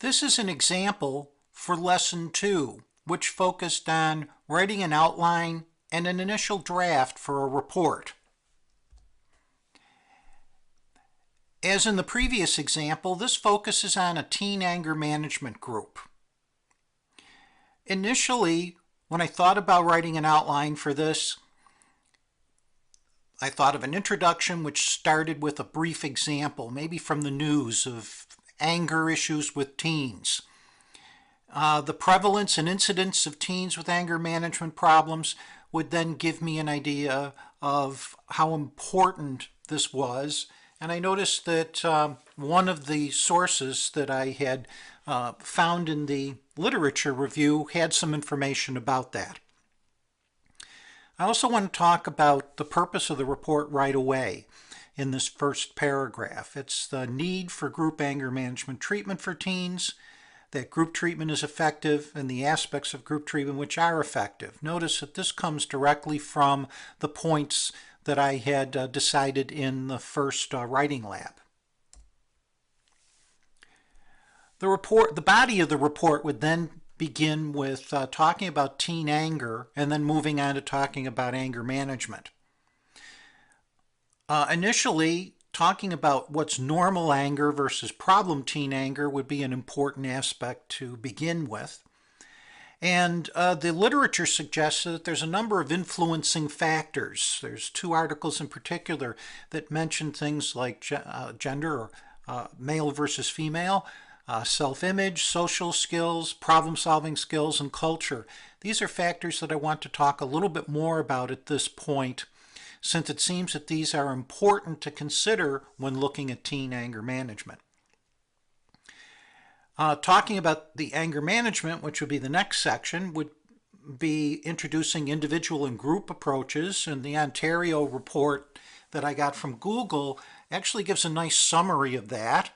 This is an example for Lesson 2, which focused on writing an outline and an initial draft for a report. As in the previous example, this focuses on a teen anger management group. Initially, when I thought about writing an outline for this, I thought of an introduction which started with a brief example, maybe from the news, of anger issues with teens. The prevalence and incidence of teens with anger management problems would then give me an idea of how important this was. And I noticed that one of the sources that I had found in the literature review had some information about that. I also want to talk about the purpose of the report right away in this first paragraph. It's the need for group anger management treatment for teens, that group treatment is effective, and the aspects of group treatment which are effective. Notice that this comes directly from the points that I had decided in the first writing lab. The body of the report would then begin with talking about teen anger and then moving on to talking about anger management. Initially, talking about what's normal anger versus problem teen anger would be an important aspect to begin with. And the literature suggests that there's a number of influencing factors. There's 2 articles in particular that mention things like gender, or male versus female, self-image, social skills, problem-solving skills, and culture. These are factors that I want to talk a little bit more about at this point, since it seems that these are important to consider when looking at teen anger management. Talking about the anger management, which would be the next section, would be introducing individual and group approaches, and the Ontario report that I got from Google actually gives a nice summary of that.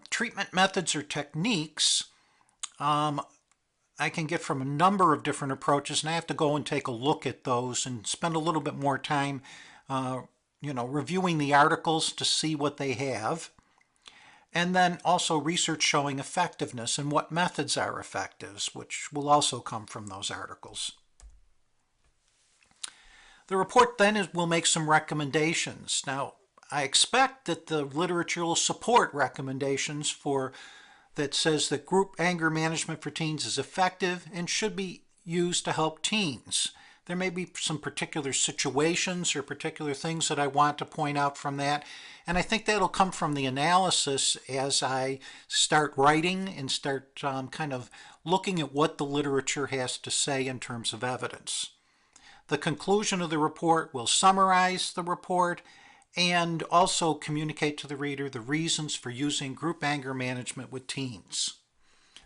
Treatment methods or techniques I can get from a number of different approaches, and I have to go and take a look at those and spend a little bit more time reviewing the articles to see what they have. And then also research showing effectiveness and what methods are effective, which will also come from those articles. The report then will make some recommendations. Now, I expect that the literature will support recommendations that says that group anger management for teens is effective and should be used to help teens. There may be some particular situations or particular things that I want to point out from that, and I think that'll come from the analysis as I start writing and start kind of looking at what the literature has to say in terms of evidence. The conclusion of the report will summarize the report and also communicate to the reader the reasons for using group anger management with teens.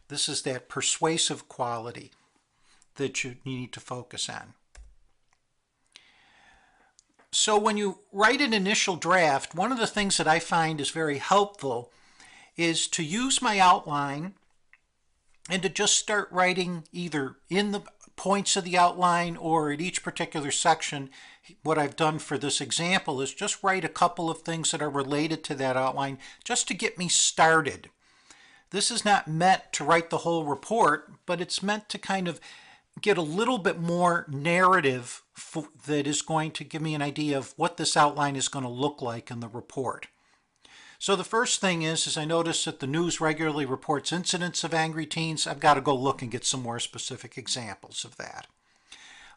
This is that persuasive quality that you need to focus on. So when you write an initial draft, one of the things that I find is very helpful is to use my outline and to just start writing either in the points of the outline or at each particular section. What I've done for this example is just write a couple of things that are related to that outline just to get me started. This is not meant to write the whole report, but it's meant to kind of get a little bit more narrative that is going to give me an idea of what this outline is going to look like in the report. So the first thing is I notice that the news regularly reports incidents of angry teens. I've got to go look and get some more specific examples of that.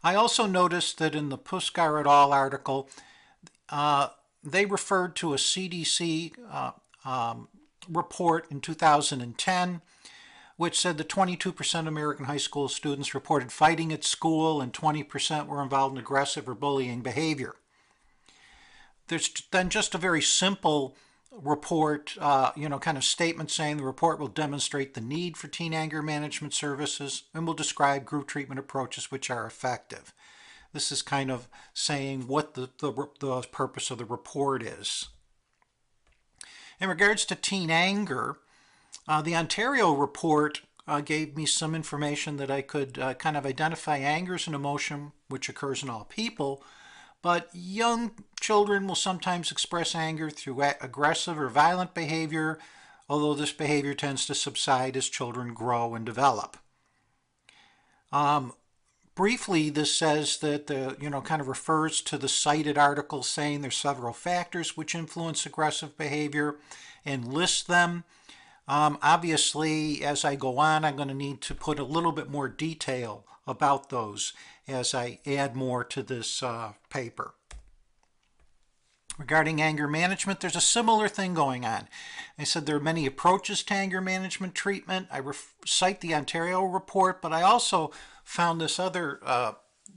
I also noticed that in the Puskar et al. Article, they referred to a CDC report in 2010 which said that 22% of American high school students reported fighting at school and 20% were involved in aggressive or bullying behavior. There's then just a very simple report, kind of statement saying the report will demonstrate the need for teen anger management services and will describe group treatment approaches which are effective. This is kind of saying what the purpose of the report is. In regards to teen anger, the Ontario report gave me some information that I could kind of identify anger as an emotion which occurs in all people, but young children will sometimes express anger through aggressive or violent behavior, although this behavior tends to subside as children grow and develop. Briefly, this says that kind of refers to the cited article saying there's several factors which influence aggressive behavior and lists them. Obviously, as I go on, I'm going to need to put a little bit more detail about those as I add more to this paper. Regarding anger management, there's a similar thing going on. I said there are many approaches to anger management treatment. I cite the Ontario report, but I also found this other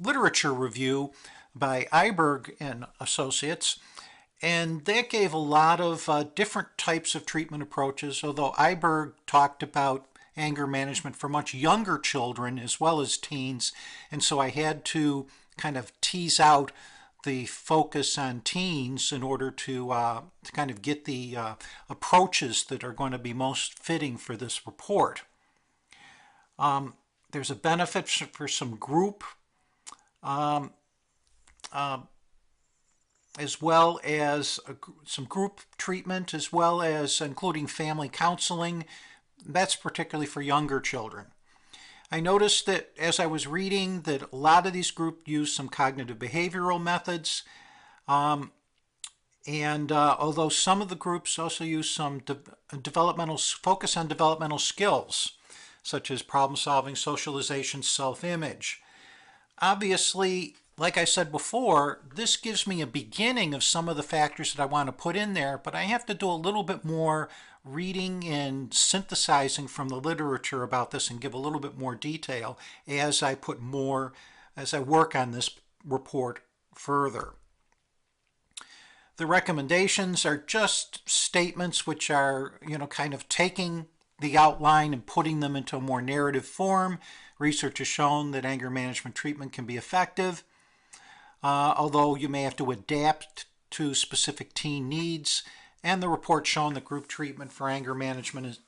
literature review by Iberg and Associates, and that gave a lot of different types of treatment approaches, although Iberg talked about anger management for much younger children as well as teens, and so I had to kind of tease out the focus on teens in order to kind of get the approaches that are going to be most fitting for this report. There's a benefit for some group as well as some group treatment, as well as including family counseling. That's particularly for younger children. I noticed that as I was reading that a lot of these groups use some cognitive behavioral methods, and although some of the groups also use some focus on developmental skills, such as problem solving, socialization, self-image. Obviously, like I said before, this gives me a beginning of some of the factors that I want to put in there, but I have to do a little bit more reading and synthesizing from the literature about this and give a little bit more detail as I work on this report further. The recommendations are just statements which are, kind of taking the outline and putting them into a more narrative form. Research has shown that anger management treatment can be effective, although you may have to adapt to specific teen needs. And the report shown that group treatment for anger management is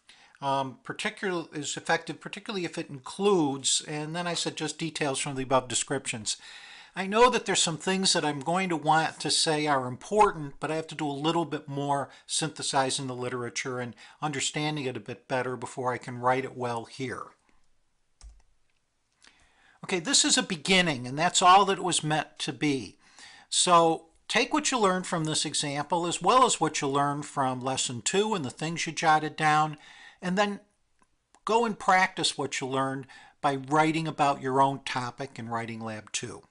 effective, particularly if it includes, and then I said just details from the above descriptions. I know that there's some things that I'm going to want to say are important, but I have to do a little bit more synthesizing the literature and understanding it a bit better before I can write it well here. Okay, this is a beginning, and that's all that it was meant to be. So take what you learned from this example, as well as what you learned from lesson 2 and the things you jotted down, and then go and practice what you learned by writing about your own topic in Writing Lab 2.